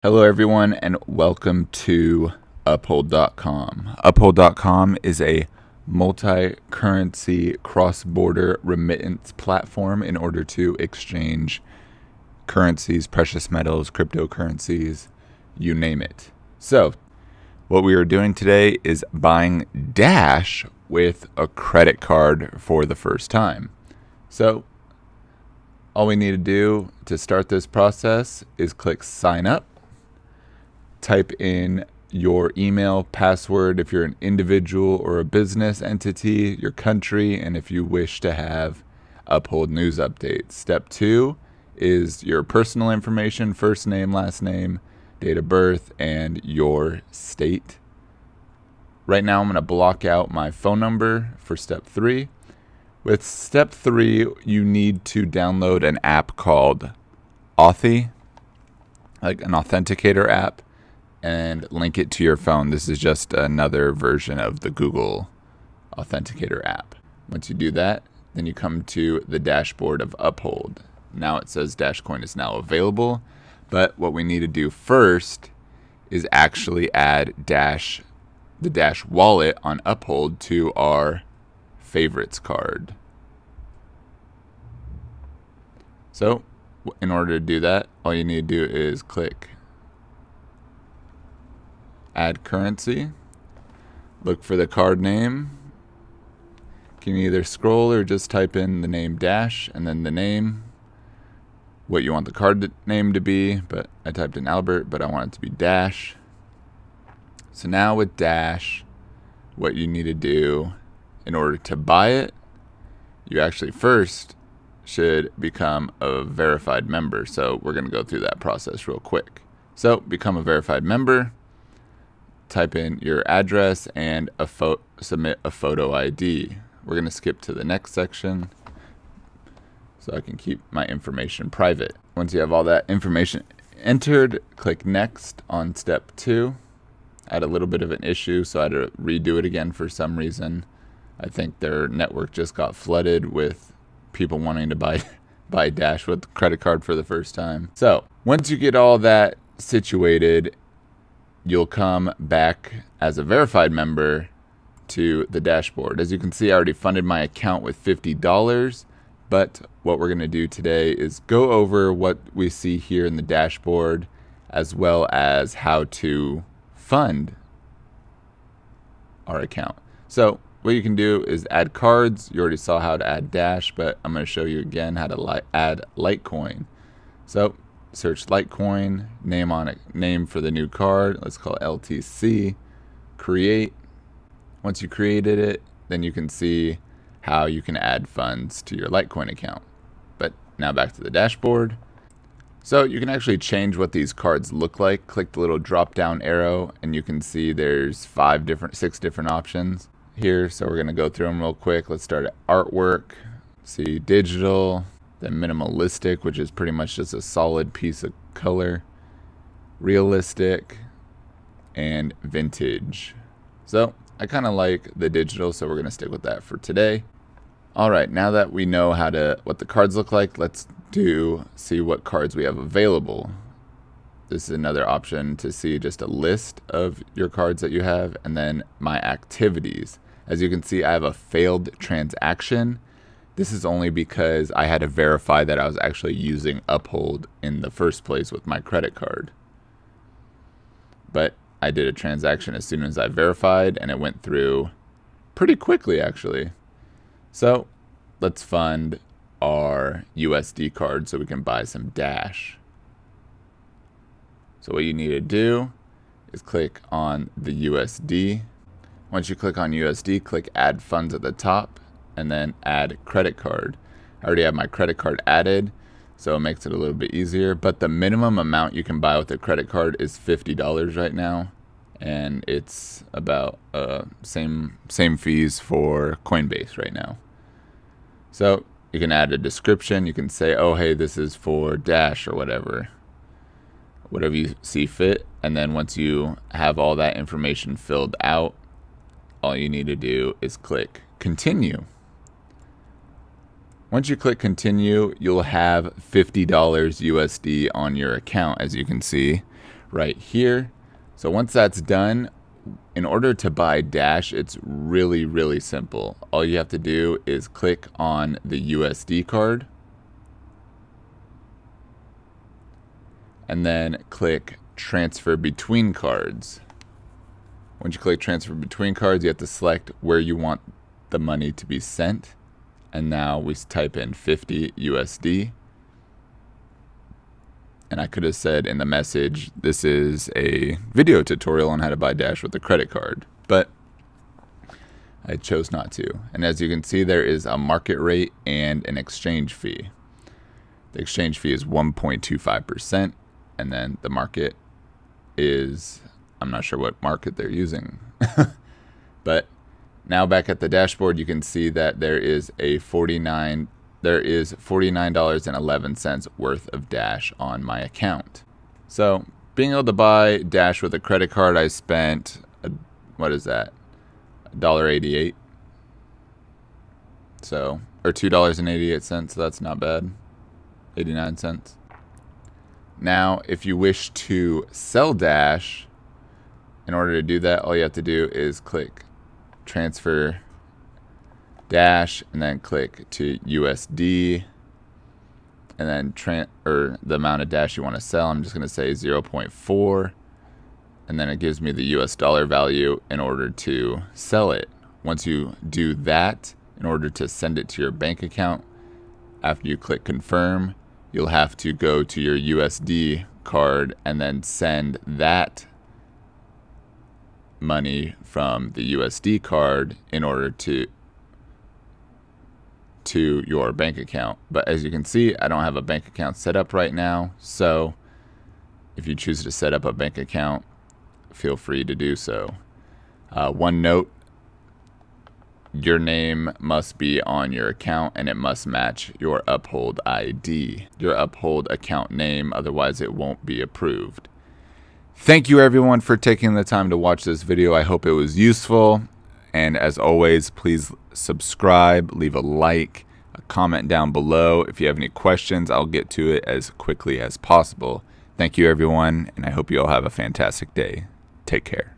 Hello everyone and welcome to Uphold.com. Uphold.com is a multi-currency cross-border remittance platform in order to exchange currencies, precious metals, cryptocurrencies, you name it. So what we are doing today is buying Dash with a credit card for the first time. So all we need to do to start this process is click sign up. Type in your email, password if you're an individual or a business entity, your country, and if you wish to have Uphold news updates. Step 2 is your personal information, first name, last name, date of birth, and your state. Right now I'm going to block out my phone number for step 3. With step 3, you need to download an app called Authy, like an authenticator app, and link it to your phone. This is just another version of the Google Authenticator app. Once you do that, then you come to the dashboard of Uphold. Now it says Dashcoin is now available, but what we need to do first is actually add the Dash wallet on Uphold to our favorites card. So in order to do that, all you need to do is click add currency, look for the card name. You can either scroll or just type in the name Dash and then the name, what you want the card name to be, but I typed in Albert, but I want it to be Dash. So now with Dash, what you need to do in order to buy it, you actually first should become a verified member. So we're going to go through that process real quick. So become a verified member. Type in your address and submit a photo ID. We're going to skip to the next section so I can keep my information private. Once you have all that information entered, click next on step 2. I had a little bit of an issue, so I had to redo it again for some reason. I think their network just got flooded with people wanting to buy Dash with credit card for the first time. So once you get all that situated, you'll come back as a verified member to the dashboard. As you can see, I already funded my account with $50, but what we're going to do today is go over what we see here in the dashboard, as well as how to fund our account. So what you can do is add cards. You already saw how to add Dash, but I'm going to show you again how to add Litecoin. So search Litecoin, name for the new card. Let's call it LTC. Create. Once you created it, then you can see how you can add funds to your Litecoin account. But now back to the dashboard. So you can actually change what these cards look like. Click the little drop down arrow and you can see there's 6 different options here. So we're going to go through them real quick. Let's start at artwork. See digital. Then minimalistic, which is pretty much just a solid piece of color, realistic, and vintage. So I kind of like the digital, so we're going to stick with that for today. All right, now that we know what the cards look like, let's see what cards we have available. This is another option to see just a list of your cards that you have, and then my activities. As you can see, I have a failed transaction. This is only because I had to verify that I was actually using Uphold in the first place with my credit card. But I did a transaction as soon as I verified, and it went through pretty quickly, actually. So let's fund our USD card so we can buy some Dash. So what you need to do is click on the USD. Once you click on USD, click add funds at the top, and then add credit card. I already have my credit card added, so it makes it a little bit easier, but the minimum amount you can buy with a credit card is $50 right now, and it's about same fees for Coinbase right now. So you can add a description. You can say, oh hey, this is for Dash or whatever you see fit, and then once you have all that information filled out, all you need to do is click continue. Once you click continue, you'll have $50 USD on your account, as you can see right here. So once that's done, in order to buy Dash, it's really, really simple. All you have to do is click on the USD card and then click transfer between cards. Once you click transfer between cards, you have to select where you want the money to be sent. And now we type in 50 USD. And I could have said in the message, this is a video tutorial on how to buy Dash with a credit card, but I chose not to. And as you can see, there is a market rate and an exchange fee. The exchange fee is 1.25%, and then the market is, I'm not sure what market they're using. But now back at the dashboard, you can see that there is $49.11 worth of Dash on my account. So being able to buy Dash with a credit card, I spent, what is that? $1.88. So, or $2.88, so that's not bad. 89 cents. Now, if you wish to sell Dash, in order to do that, all you have to do is click transfer Dash and then click to USD and then the amount of Dash you want to sell. I'm just going to say 0.4, and then it gives me the US dollar value in order to sell it. Once you do that, in order to send it to your bank account, after you click confirm, you'll have to go to your USD card and then send that money from the USD card in order to your bank account. But as you can see, I don't have a bank account set up right now, so if you choose to set up a bank account, feel free to do so. One note, your name must be on your account and it must match your Uphold ID, your Uphold account name, otherwise it won't be approved. Thank you everyone for taking the time to watch this video. I hope it was useful. And as always, please subscribe, leave a like, a comment down below. If you have any questions, I'll get to it as quickly as possible. Thank you everyone, and I hope you all have a fantastic day. Take care.